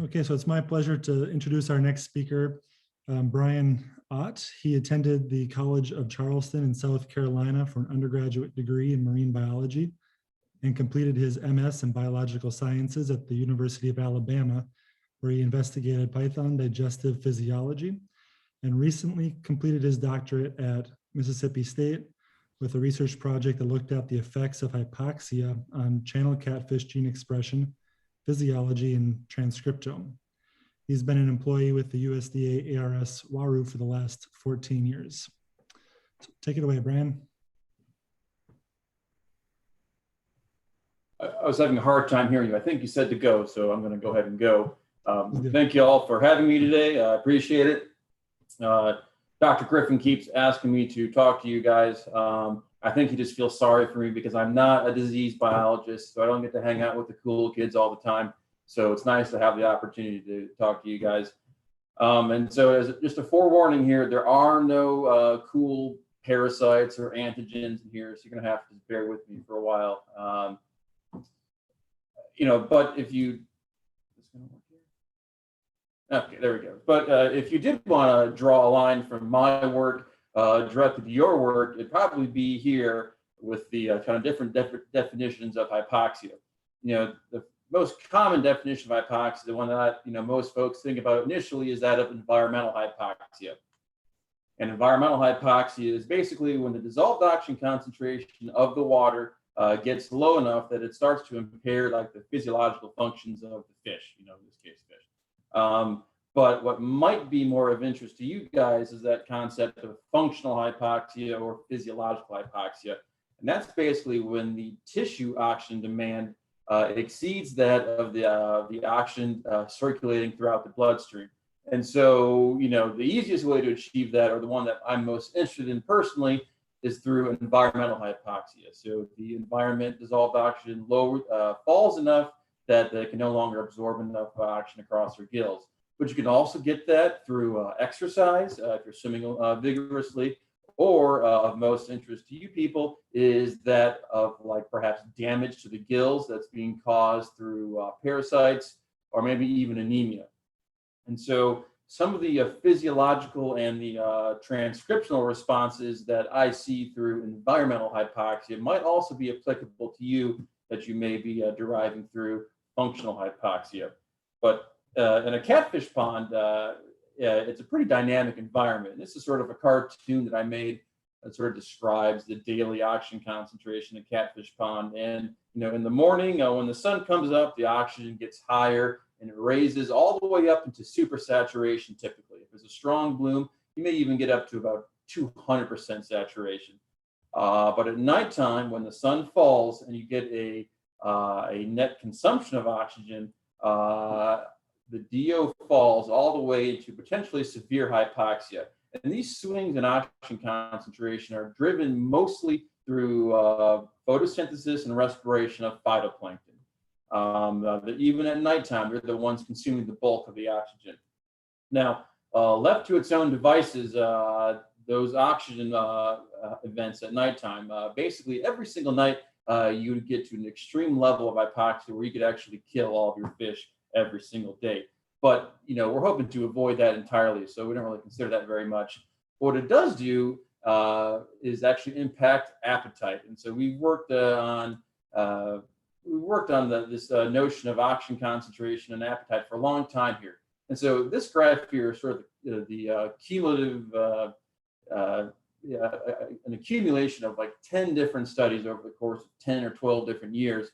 Okay, so it's my pleasure to introduce our next speaker, Brian Ott. He attended the College of Charleston in South Carolina for an undergraduate degree in marine biology and completed his MS in biological sciences at the University of Alabama, where he investigated python digestive physiology, and recently completed his doctorate at Mississippi State with a research project that looked at the effects of hypoxia on channel catfish gene expression, physiology, and transcriptome. He's been an employee with the USDA ARS WARU for the last 14 years. So take it away, Brian. I was having a hard time hearing you. I think you said to go, so I'm going to go ahead and go. Thank you all for having me today. I appreciate it. Dr. Griffin keeps asking me to talk to you guys. I think he just feels sorry for me because I'm not a disease biologist, so I don't get to hang out with the cool kids all the time. So it's nice to have the opportunity to talk to you guys. And so as just a forewarning here, there are no cool parasites or antigens in here, so you're going to have to just bear with me for a while. But if you, okay, there we go. But if you did want to draw a line from my work directly to your work, it'd probably be here with the kind of different definitions of hypoxia. The most common definition of hypoxia, the one that most folks think about initially, is that of environmental hypoxia. And environmental hypoxia is basically when the dissolved oxygen concentration of the water gets low enough that it starts to impair like the physiological functions of the fish, in this case fish. But what might be more of interest to you guys is that concept of functional hypoxia or physiological hypoxia. And that's basically when the tissue oxygen demand exceeds that of the oxygen circulating throughout the bloodstream. And so, the easiest way to achieve that, or the one that I'm most interested in personally, is through environmental hypoxia. So the environment dissolved oxygen falls enough that they can no longer absorb enough oxygen across their gills. But you can also get that through exercise, if you're swimming vigorously, or of most interest to you people is that of like perhaps damage to the gills that's being caused through parasites or maybe even anemia. And so some of the physiological and the transcriptional responses that I see through environmental hypoxia might also be applicable to you that you may be deriving through functional hypoxia. But in a catfish pond, it's a pretty dynamic environment. This is sort of a cartoon that I made that sort of describes the daily oxygen concentration in a catfish pond. And, in the morning, when the sun comes up, the oxygen gets higher and it raises all the way up into supersaturation typically. If there's a strong bloom, you may even get up to about 200% saturation. But at nighttime, when the sun falls and you get a net consumption of oxygen, the DO falls all the way to potentially severe hypoxia. And these swings in oxygen concentration are driven mostly through photosynthesis and respiration of phytoplankton. Even at nighttime, they're the ones consuming the bulk of the oxygen. Now, left to its own devices, those oxygen events at nighttime, basically every single night, you would get to an extreme level of hypoxia where you could actually kill all of your fish every single day. But, we're hoping to avoid that entirely, so we don't really consider that very much. What it does do is actually impact appetite. And so we worked on this notion of oxygen concentration and appetite for a long time here. And so this graph here is sort of the cumulative, an accumulation of like 10 different studies over the course of 10 or 12 different years.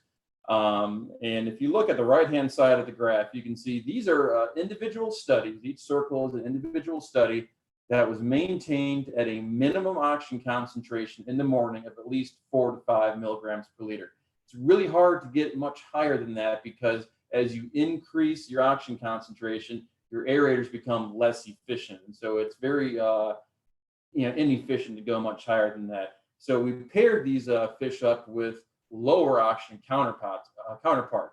And if you look at the right-hand side of the graph, you can see these are individual studies. Each circle is an individual study that was maintained at a minimum oxygen concentration in the morning of at least 4 to 5 milligrams per liter. It's really hard to get much higher than that because as you increase your oxygen concentration, your aerators become less efficient. And so it's very inefficient to go much higher than that. So we paired these fish up with lower oxygen counterparts.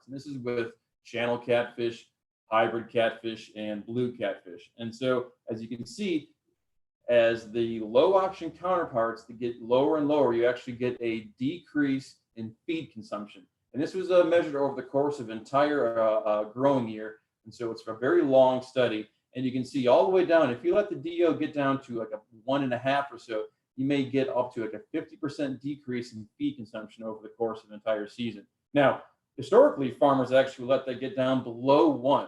And this is with channel catfish, hybrid catfish, and blue catfish. And so as you can see, as the low oxygen counterparts that get lower and lower, you actually get a decrease in feed consumption. And this was measured over the course of an entire growing year. And so it's a very long study. And you can see all the way down, if you let the DO get down to like a 1.5 or so, you may get up to like a 50% decrease in feed consumption over the course of an entire season. Now, historically, farmers actually let that get down below 1.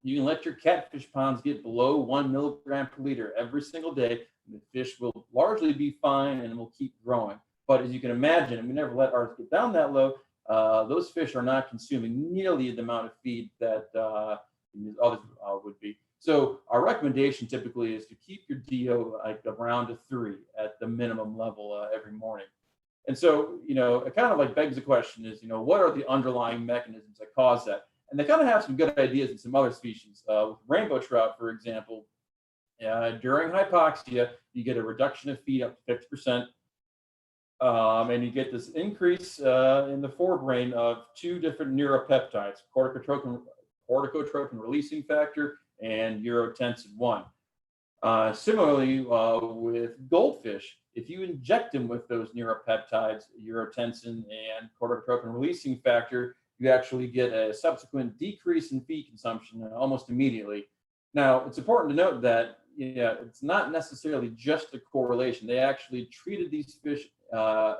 You can let your catfish ponds get below 1 milligram per liter every single day, and the fish will largely be fine and will keep growing. But as you can imagine, and we never let ours get down that low, those fish are not consuming nearly the amount of feed that others would be. So our recommendation typically is to keep your DO like around a 3 at the minimum level every morning. And so, it kind of like begs the question is, what are the underlying mechanisms that cause that? And they kind of have some good ideas in some other species. With rainbow trout, for example, during hypoxia, you get a reduction of feed up to 50%. And you get this increase in the forebrain of 2 different neuropeptides, corticotropin releasing factor and urotensin 1. Similarly, with goldfish, if you inject them with those neuropeptides, urotensin and corticotropin releasing factor, you actually get a subsequent decrease in feed consumption almost immediately. Now, it's important to note that it's not necessarily just a correlation. They actually treated these fish, a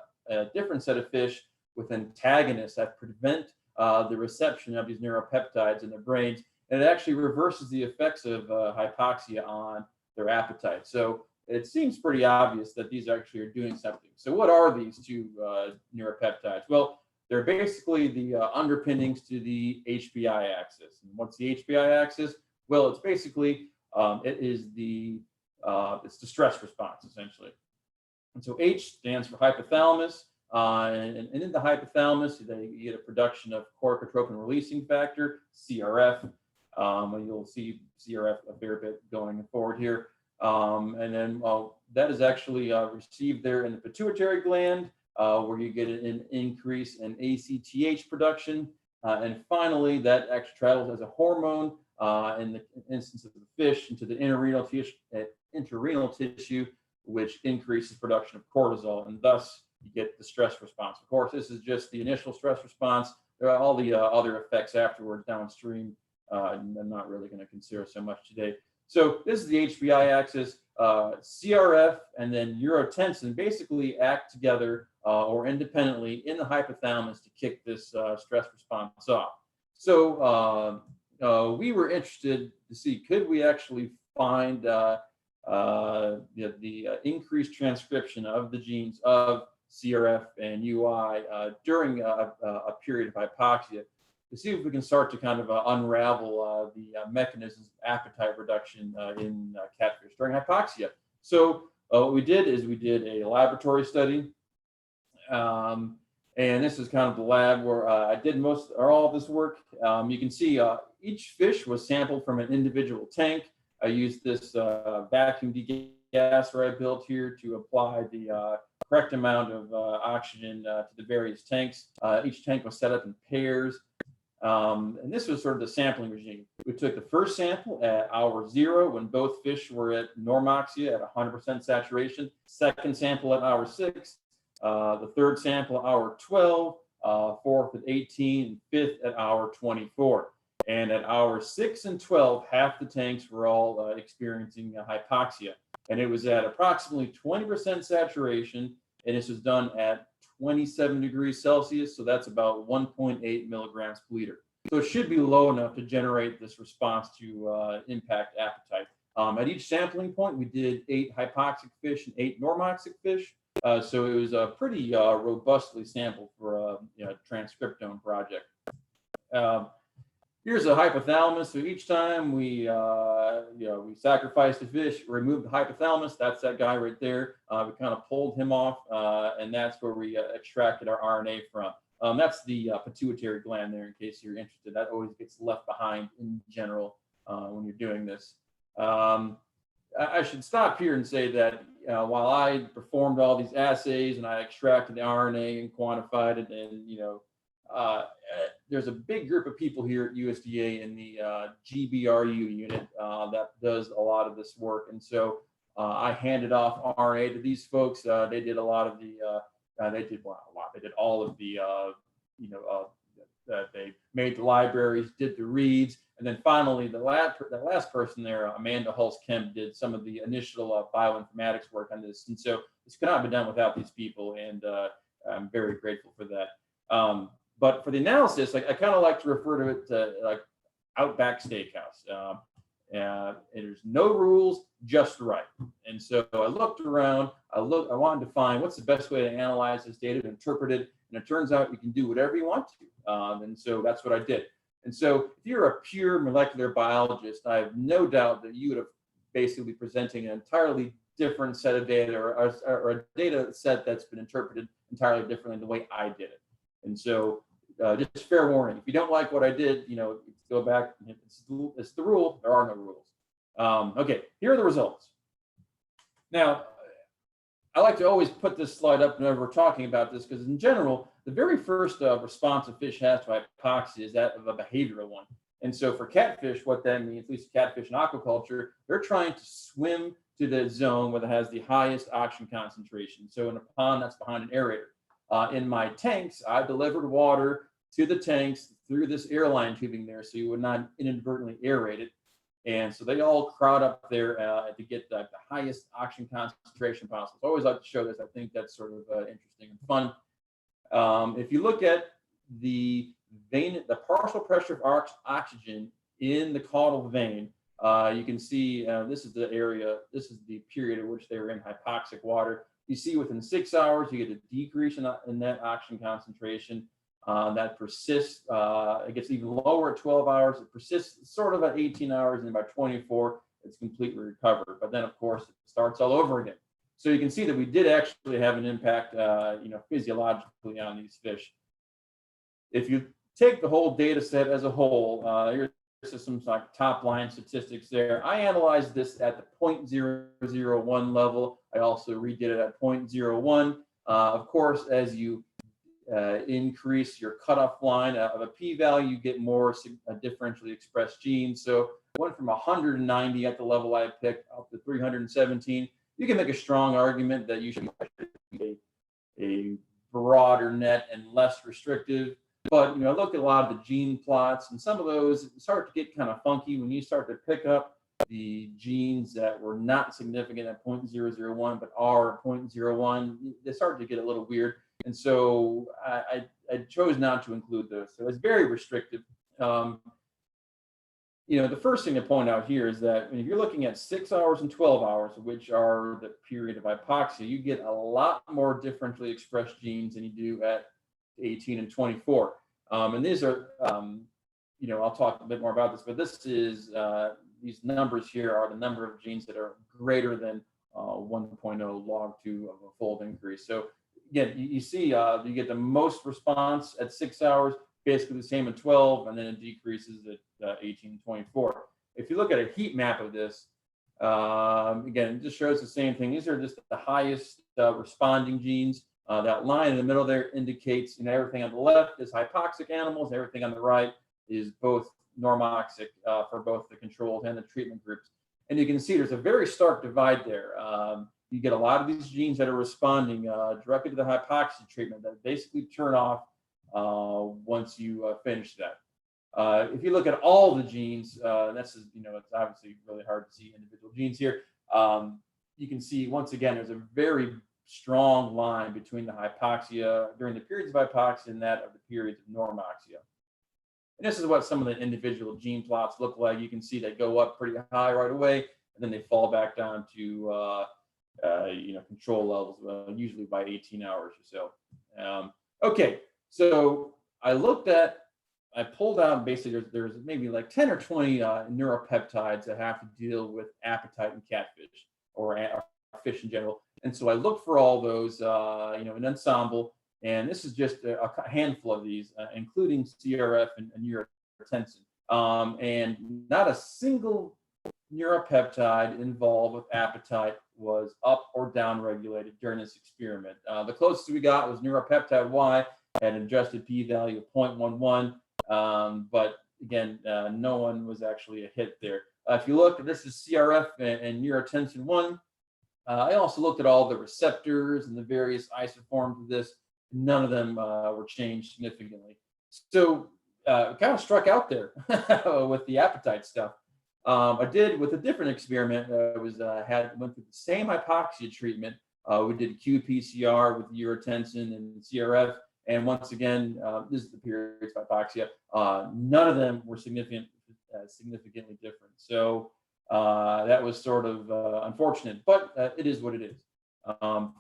different set of fish, with antagonists that prevent the reception of these neuropeptides in their brains, and it actually reverses the effects of hypoxia on their appetite. So it seems pretty obvious that these actually are doing something. So what are these 2 neuropeptides? Well, they're basically the underpinnings to the Hbi axis. And what's the Hbi axis? Well, it's basically it's the stress response, essentially. And so H stands for hypothalamus, and in the hypothalamus, you get a production of corticotropin releasing factor, CRF. And you'll see CRF a fair bit going forward here. And then that is actually received there in the pituitary gland, where you get an increase in ACTH production. And finally, that actually travels as a hormone in the instance of the fish into the intrarenal tissue, which increases production of cortisol, and thus you get the stress response. Of course, this is just the initial stress response. There are all the other effects afterwards downstream, and I'm not really going to consider so much today. So this is the Hbi axis. CRF and then urotensin basically act together or independently in the hypothalamus to kick this stress response off. So we were interested to see, could we actually find the increased transcription of the genes of CRF and UI during a period of hypoxia, to see if we can start to kind of unravel the mechanisms of appetite reduction in catfish during hypoxia. So what we did is we did a laboratory study. And this is kind of the lab where I did all of this work. You can see each fish was sampled from an individual tank. I used this vacuum degasser I built here to apply the correct amount of oxygen to the various tanks. Each tank was set up in pairs. And this was sort of the sampling regime. We took the first sample at hour 0 when both fish were at normoxia at 100% saturation, second sample at hour 6, the third sample at hour 12, fourth at 18, and fifth at hour 24. And at hour 6 and 12, half the tanks were all experiencing hypoxia. And it was at approximately 20% saturation, and this was done at 27 degrees Celsius, so that's about 1.8 milligrams per liter. So it should be low enough to generate this response to impact appetite. At each sampling point, we did 8 hypoxic fish and 8 normoxic fish. So it was pretty robustly sampled for a transcriptome project. Here's a hypothalamus. So each time we sacrificed a fish, removed the hypothalamus. That's that guy right there. We kind of pulled him off, and that's where we extracted our RNA from. That's the pituitary gland there, in case you're interested. That always gets left behind in general when you're doing this. I should stop here and say that while I performed all these assays and I extracted the RNA and quantified it, and there's a big group of people here at USDA in the GBRU unit that does a lot of this work, and so I handed off RNA to these folks. They did a lot of the they did all of the they made the libraries, did the reads, and then finally the last person there, Amanda Hulse-Kemp, did some of the initial bioinformatics work on this. And so this could not be done without these people, and I'm very grateful for that. But for the analysis, I kind of like to refer to it like Outback Steakhouse. And there's no rules, just right. And so I looked around, I wanted to find what's the best way to analyze this data, to interpret it, and it turns out you can do whatever you want to. And so that's what I did. And so if you're a pure molecular biologist, I have no doubt that you would have basically presenting an entirely different set of data, or a data set that's been interpreted entirely differently than the way I did it. And so just fair warning, if you don't like what I did, go back. It's the rule. There are no rules. Okay, here are the results. Now, I like to always put this slide up whenever we're talking about this, because in general, the very first response a fish has to hypoxia is that of a behavioral one. And so for catfish, what that means, at least catfish in aquaculture, they're trying to swim to the zone where it has the highest oxygen concentration. So in a pond that's behind an aerator. In my tanks, I delivered water to the tanks through this airline tubing there, so you would not inadvertently aerate it. And so they all crowd up there to get the highest oxygen concentration possible. So I always like to show this. I think that's sort of interesting and fun. If you look at the vein, the partial pressure of oxygen in the caudal vein, you can see this is the area, this is the period in which they were in hypoxic water. You see within 6 hours, you get a decrease in that oxygen concentration. That persists, it gets even lower at 12 hours. It persists sort of at 18 hours, and by 24, it's completely recovered. But then, of course, it starts all over again. So you can see that we did actually have an impact, physiologically on these fish. If you take the whole data set as a whole, here's some like top line statistics there. I analyzed this at the 0.001 level. I also redid it at 0.01. Of course, as you increase your cutoff line of a p-value, you get more differentially expressed genes. So I went from 190 at the level I picked up to 317. You can make a strong argument that you should be a broader net and less restrictive. But look at a lot of the gene plots, and some of those start to get kind of funky when you start to pick up the genes that were not significant at 0.001 but are 0.01. They start to get a little weird. And so I chose not to include those. So it's very restrictive. The first thing to point out here is that if you're looking at 6 hours and 12 hours, which are the period of hypoxia, you get a lot more differentially expressed genes than you do at 18 and 24. And these are, I'll talk a bit more about this, but this is, these numbers here are the number of genes that are greater than 1.0 log 2 of a fold increase. So again, you see you get the most response at 6 hours, basically the same at 12, and then it decreases at 18 and 24. If you look at a heat map of this, again, it just shows the same thing. These are just the highest responding genes. That line in the middle there indicates, everything on the left is hypoxic animals, everything on the right is both normoxic for both the controlled and the treatment groups. And you can see there's a very stark divide there. You get a lot of these genes that are responding directly to the hypoxia treatment that basically turn off once you finish that. If you look at all the genes, this is, it's obviously really hard to see individual genes here. You can see, once again, there's a very strong line between the hypoxia during the periods of hypoxia and that of the periods of normoxia. And this is what some of the individual gene plots look like. You can see they go up pretty high right away, and then they fall back down to control levels, usually by 18 hours or so. Okay, so I pulled out basically there's maybe like 10 or 20 neuropeptides that have to deal with appetite in catfish or fish in general. And so I looked for all those, an ensemble, and this is just a handful of these, including CRF and neurotensin. And not a single neuropeptide involved with appetite was up or down regulated during this experiment. The closest we got was neuropeptide Y at an adjusted p-value of 0.11, but again, no one was actually a hit there. If you look, this is CRF and neurotensin 1. I also looked at all the receptors and the various isoforms of this. None of them were changed significantly. So kind of struck out there with the appetite stuff. I did with a different experiment. Went through the same hypoxia treatment. We did qPCR with urotensin and CRF, and once again, this is the periods of hypoxia. None of them were significantly different. So that was sort of unfortunate, but it is what it is.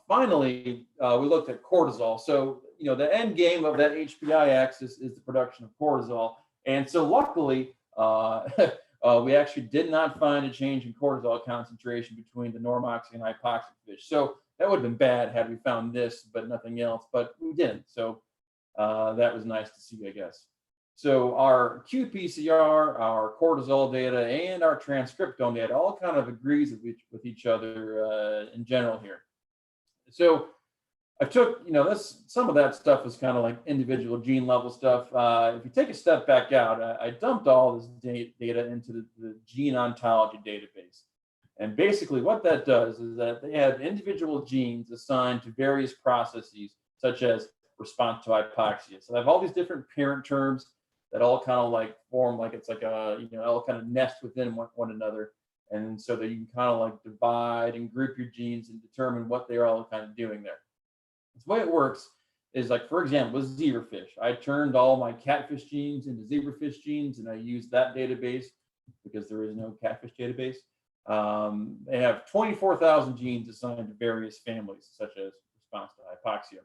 Finally, we looked at cortisol. So, the end game of that Hbi axis is the production of cortisol. And so luckily, we actually did not find a change in cortisol concentration between the normoxic and hypoxic fish. So that would have been bad had we found this, but nothing else, but we didn't. So that was nice to see, I guess. So our qPCR, our cortisol data, and our transcriptome data all kind of agrees with each other in general here. So I took, some of that stuff was kind of like individual gene level stuff. If you take a step back out, I dumped all this data into the gene ontology database. And basically what that does is that they have individual genes assigned to various processes, such as response to hypoxia. So they have all these different parent terms that all kind of like form, like it's like all kind of nest within one another. And so that you can kind of like divide and group your genes and determine what they're all kind of doing there. The way it works is, like, for example, with zebrafish, I turned all my catfish genes into zebrafish genes, and I used that database because there is no catfish database. They have 24,000 genes assigned to various families, such as response to hypoxia.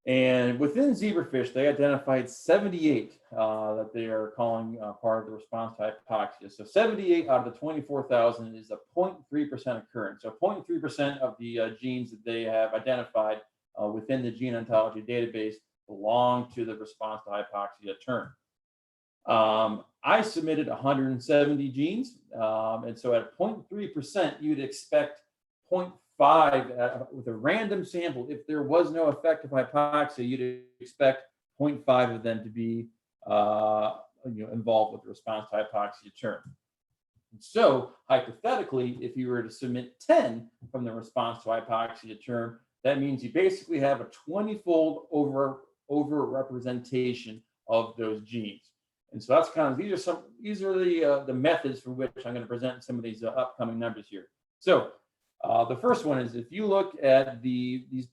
And within zebrafish, they identified 78 that they are calling part of the response to hypoxia. So 78 out of the 24,000 is a 0.3% occurrence. So 0.3% of the genes that they have identified within the gene ontology database belong to the response to hypoxia term. I submitted 170 genes. And so at 0.3%, you'd expect 0.5 with a random sample. If there was no effect of hypoxia, you'd expect 0.5 of them to be involved with the response to hypoxia term. And so hypothetically, if you were to submit 10 from the response to hypoxia term, that means you basically have a 20-fold over representation of those genes. And so that's kind of, these are the methods for which I'm going to present some of these upcoming numbers here. So the first one is, if you look at these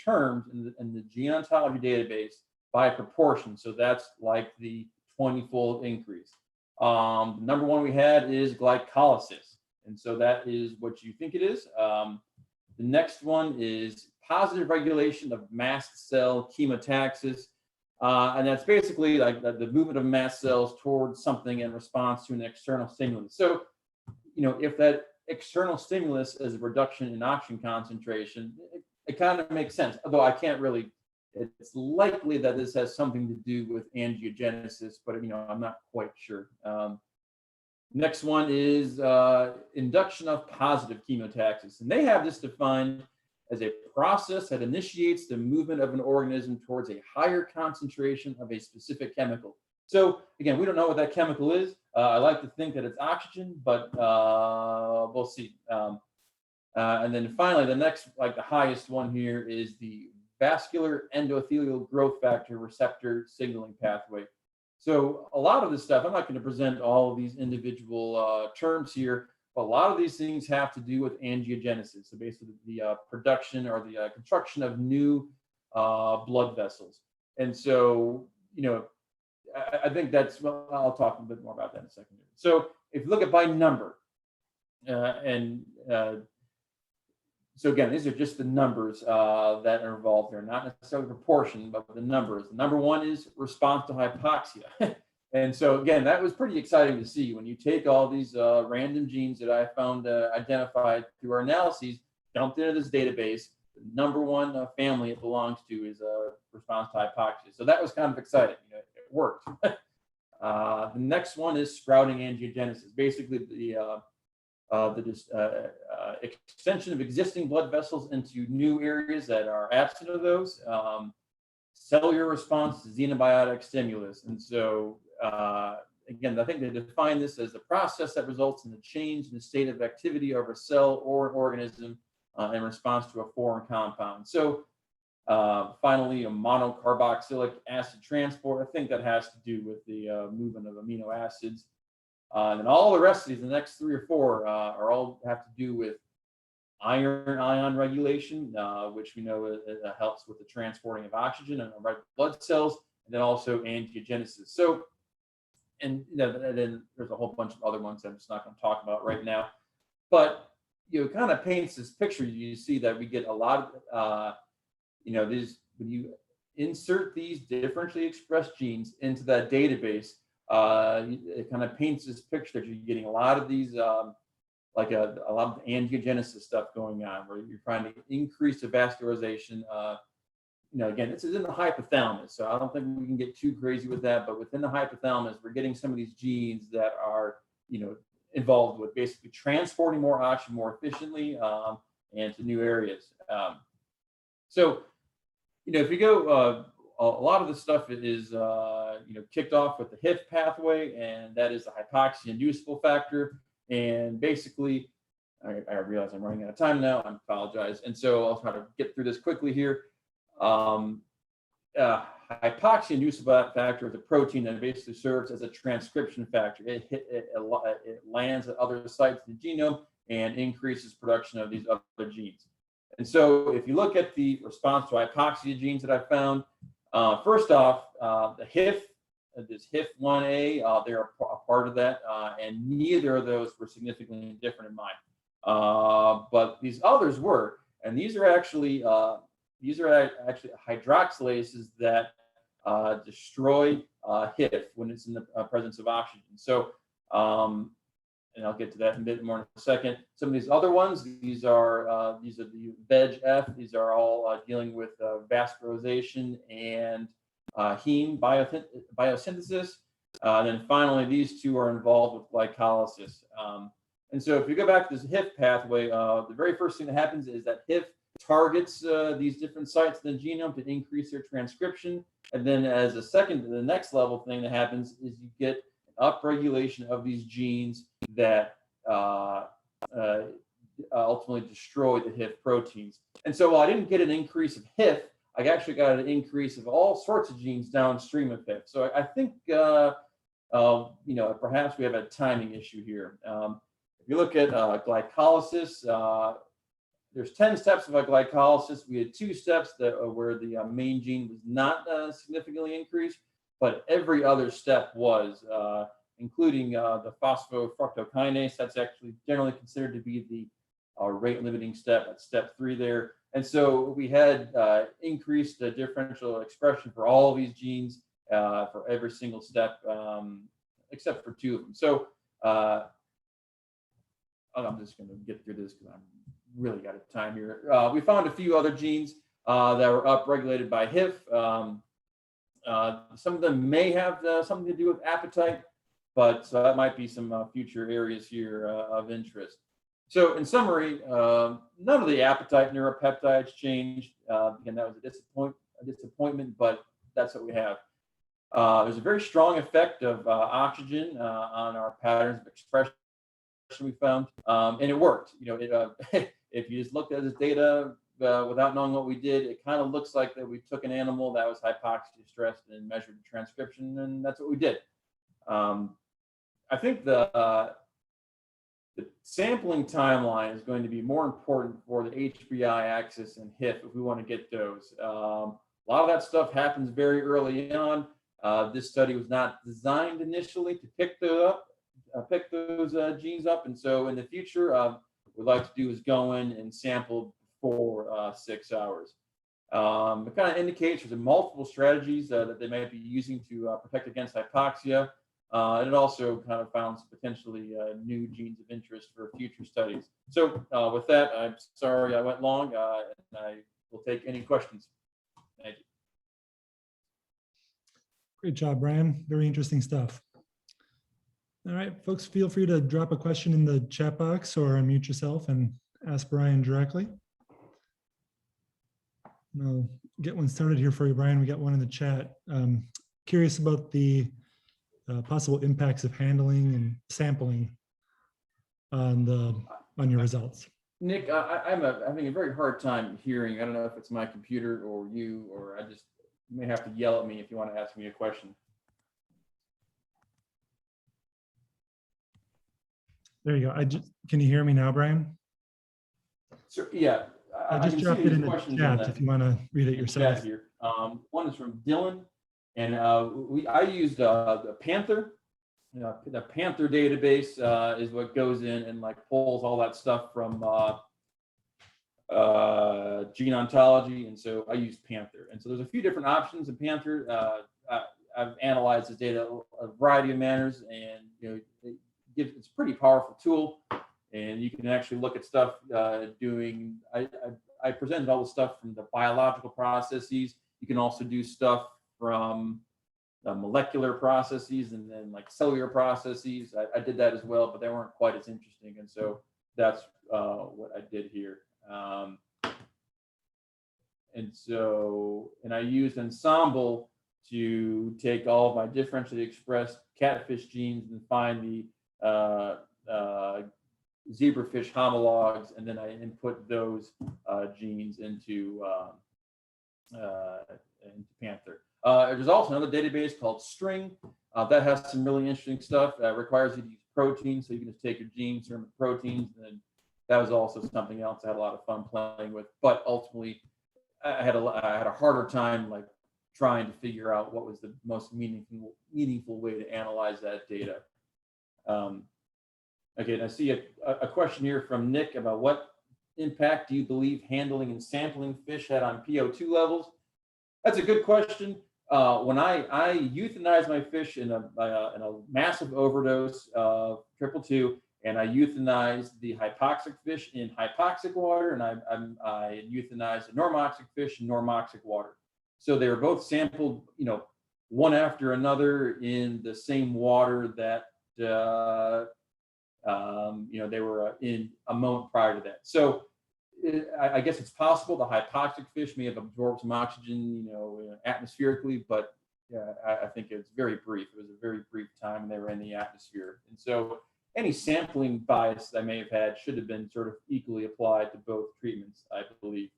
terms in the gene ontology database by proportion, so that's like the 20-fold increase. The number one we had is glycolysis, and so that is what you think it is. The next one is positive regulation of mast cell chemotaxis, and that's basically like the movement of mast cells towards something in response to an external stimulus. So, if that external stimulus is a reduction in oxygen concentration, it kind of makes sense, although I can't really, it's likely that this has something to do with angiogenesis, but I'm not quite sure. Next one is induction of positive chemotaxis, and they have this defined as a process that initiates the movement of an organism towards a higher concentration of a specific chemical. So again, we don't know what that chemical is. I like to think that it's oxygen, but we'll see. And then finally, the next, like the highest one here, is the vascular endothelial growth factor receptor signaling pathway. So a lot of this stuff, I'm not going to present all of these individual terms here, but a lot of these things have to do with angiogenesis. So basically the production or the construction of new blood vessels. And so, I think that's, well, I'll talk a bit more about that in a second. So if you look at by number, so again, these are just the numbers that are involved here, not necessarily proportion, but the numbers. Number one is response to hypoxia. And so again, that was pretty exciting to see when you take all these random genes that I found identified through our analyses, dumped into this database. The number one family it belongs to is response to hypoxia. So that was kind of exciting. It worked. The next one is sprouting angiogenesis. Basically, the extension of existing blood vessels into new areas that are absent of those. Cellular response to xenobiotic stimulus. And so, again, I think they define this as the process that results in a change in the state of activity of a cell or an organism in response to a foreign compound. So Finally, a monocarboxylic acid transport. I think that has to do with the movement of amino acids. And then all the rest of these, the next 3 or 4, are all have to do with iron ion regulation, which we know it helps with the transporting of oxygen in red blood cells, and then also angiogenesis. So, and then there's a whole bunch of other ones I'm just not going to talk about right now. But it kind of paints this picture. You see that we get a lot of, these, when you insert these differentially expressed genes into that database, it kind of paints this picture that you're getting a lot of these, like a lot of angiogenesis stuff going on, where you're trying to increase the vascularization. Again, this is in the hypothalamus, so I don't think we can get too crazy with that. But within the hypothalamus, we're getting some of these genes that are, involved with basically transporting more oxygen more efficiently and to new areas. So, if you go, a lot of the stuff is, kicked off with the HIF pathway, and that is the hypoxia inducible factor. And basically, I realize I'm running out of time now. I apologize. And so I'll try to get through this quickly here. Hypoxia inducible factor is a protein that basically serves as a transcription factor. It lands at other sites in the genome and increases production of these other genes. And so if you look at the response to hypoxia genes that I found, first off, the HIF, this HIF1A, they're a part of that, and neither of those were significantly different in mine. But these others were, and these are actually hydroxylases that destroy HIF when it's in the presence of oxygen. So, and I'll get to that in a bit more in a second. Some of these other ones, these are the VEGF. These are all dealing with vascularization and heme biosynthesis. And then finally, these 2 are involved with glycolysis. And so if you go back to this HIF pathway, the very first thing that happens is that HIF targets these different sites in the genome to increase their transcription. And then as the next level thing that happens is you get upregulation of these genes that ultimately destroy the HIF proteins. And so while I didn't get an increase of HIF, I actually got an increase of all sorts of genes downstream of HIF. So I think, perhaps we have a timing issue here. If you look at glycolysis, there's 10 steps of glycolysis. We had 2 steps where the main gene was not significantly increased, but every other step was, including the phosphofructokinase. That's actually generally considered to be the rate-limiting step. That's step 3 there. And so we had increased the differential expression for all of these genes for every single step, except for 2 of them. So I'm just going to get through this because I'm really out of time here. We found a few other genes that were upregulated by HIF. Some of them may have something to do with appetite, but that might be some future areas here of interest. So in summary, none of the appetite neuropeptides changed. Again, that was a disappointment, but that's what we have. There's a very strong effect of oxygen on our patterns of expression we found, and it worked. If you just looked at this data without knowing what we did, it kind of looks like that we took an animal that was hypoxia stressed and measured the transcription, and that's what we did. I think the sampling timeline is going to be more important for the Hbi axis and HIF if we want to get those. A lot of that stuff happens very early on. This study was not designed initially to pick those genes up, and so in the future, what we'd like to do is go in and sample for 6 hours. It kind of indicates there's multiple strategies that they might be using to protect against hypoxia. And it also kind of found some potentially new genes of interest for future studies. So with that, I'm sorry I went long, and I will take any questions. Thank you. Great job, Brian. Very interesting stuff. All right, folks, feel free to drop a question in the chat box or unmute yourself and ask Brian directly. And I'll get one started here for you, Brian. We got one in the chat. Curious about the possible impacts of handling and sampling on your results. Nick, I'm having a very hard time hearing. I don't know if it's my computer or you, or you may have to yell at me if you want to ask me a question. There you go. Can you hear me now, Brian? So, yeah. I just dropped it in the chat if you want to read it yourself. Here. One is from Dylan, and I used the Panther. The Panther database is what goes in and like pulls all that stuff from gene ontology, and so I used Panther. And so there's a few different options in Panther. I've analyzed this data a variety of manners, and it's a pretty powerful tool. And you can actually look at stuff doing. I presented all the stuff from the biological processes. You can also do stuff from molecular processes and then like cellular processes. I did that as well, but they weren't quite as interesting. And so that's what I did here. And I used Ensemble to take all of my differentially expressed catfish genes and find the zebrafish homologs, and then I input those genes into Panther. There's also another database called String that has some really interesting stuff. Requires you to use proteins, so you can just take your genes, turn them into proteins, and then that was also something else I had a lot of fun playing with. But ultimately, I had a harder time like trying to figure out what was the most meaningful way to analyze that data. Okay, and I see a question here from Nick about what impact do you believe handling and sampling fish had on PO2 levels? That's a good question. When I euthanized my fish in a massive overdose of 222, and I euthanized the hypoxic fish in hypoxic water, and I euthanized the normoxic fish in normoxic water. So they were both sampled, one after another in the same water that they were in a moment prior to that. So I guess it's possible the hypoxic fish may have absorbed some oxygen, atmospherically, but I think it's very brief. It was a very brief time when they were in the atmosphere. And so any sampling bias I may have had should have been sort of equally applied to both treatments, I believe.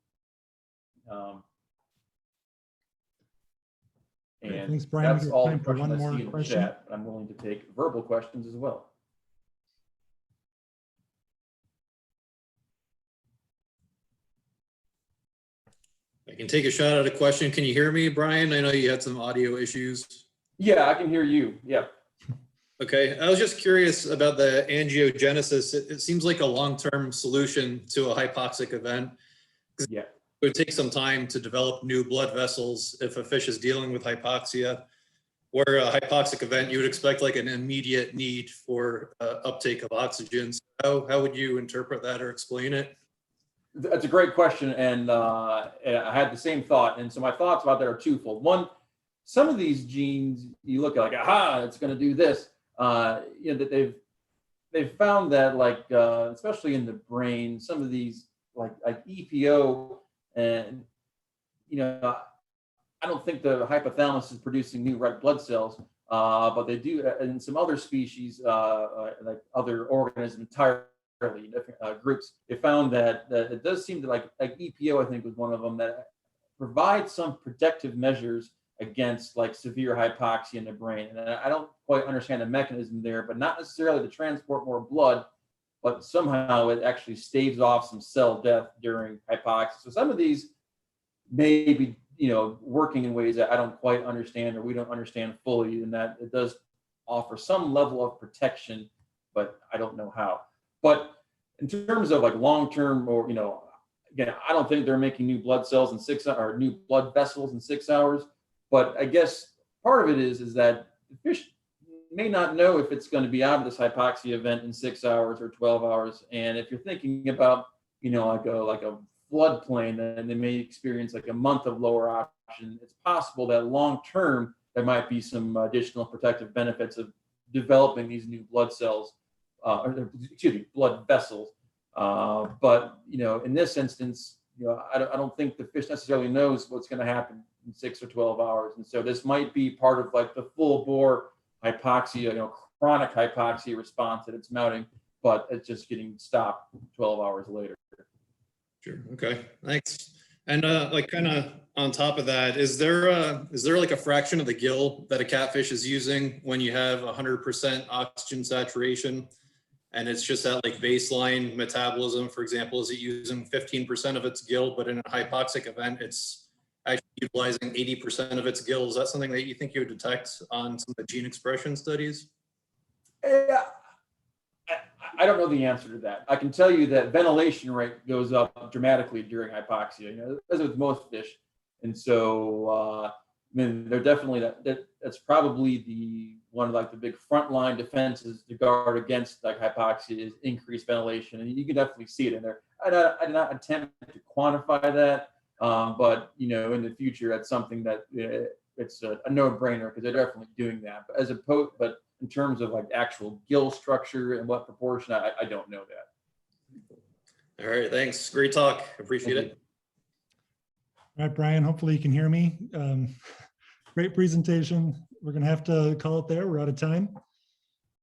And thanks, Brian. that's all the for one questions I more see in the question. chat. I'm willing to take verbal questions as well. I can take a shot at a question. Can you hear me, Brian? I know you had some audio issues. Yeah, I can hear you. Yeah. Okay, I was just curious about the angiogenesis. It seems like a long-term solution to a hypoxic event. Yeah. It would take some time to develop new blood vessels if a fish is dealing with hypoxia. Where a hypoxic event, you would expect like an immediate need for uptake of oxygen. So how would you interpret that or explain it? That's a great question, and I had the same thought. And so my thoughts about that are twofold. One, some of these genes you look at like, aha, it's going to do this. That they've found that like especially in the brain, some of these like EPO, and I don't think the hypothalamus is producing new red blood cells, but they do in some other species, like other organisms entirely. Different groups, they found that it does seem to like EPO, I think was one of them, that provides some protective measures against like severe hypoxia in the brain. And I don't quite understand the mechanism there, but not necessarily to transport more blood, but somehow it actually staves off some cell death during hypoxia. So some of these may be, working in ways that I don't quite understand or we don't understand fully, and that it does offer some level of protection, but I don't know how. But in terms of like long-term, or again, I don't think they're making new blood cells in 6 hours or new blood vessels in 6 hours. But I guess part of it is that the fish may not know if it's going to be out of this hypoxia event in 6 hours or 12 hours. And if you're thinking about like a floodplain, then they may experience like a month of lower oxygen. It's possible that long-term there might be some additional protective benefits of developing these new blood cells. Blood vessels. But in this instance, I don't think the fish necessarily knows what's going to happen in 6 or 12 hours, and so this might be part of like the full bore hypoxia, chronic hypoxia response that it's mounting. but it's just getting stopped 12 hours later. Sure. Okay. Thanks. And like kind of on top of that, is there like a fraction of the gill that a catfish is using when you have 100% oxygen saturation? And it's just that like baseline metabolism, for example, is it using 15% of its gill, but in a hypoxic event, it's actually utilizing 80% of its gill? Is that something that you think you would detect on some of the gene expression studies? Yeah, I don't know the answer to that. I can tell you that ventilation rate goes up dramatically during hypoxia, you know, as with most fish. And so, I mean, they're definitely that's probably the one of like the big frontline defenses to guard against like hypoxia is increased ventilation, and you can definitely see it in there. I did not attempt to quantify that, but you know, in the future, that's something that it's a no-brainer because they're definitely doing that. But in terms of like actual gill structure and what proportion, I don't know that. All right, thanks. Great talk. Appreciate it. All right, Brian, hopefully you can hear me. Great presentation. We're going to have to call it there. We're out of time.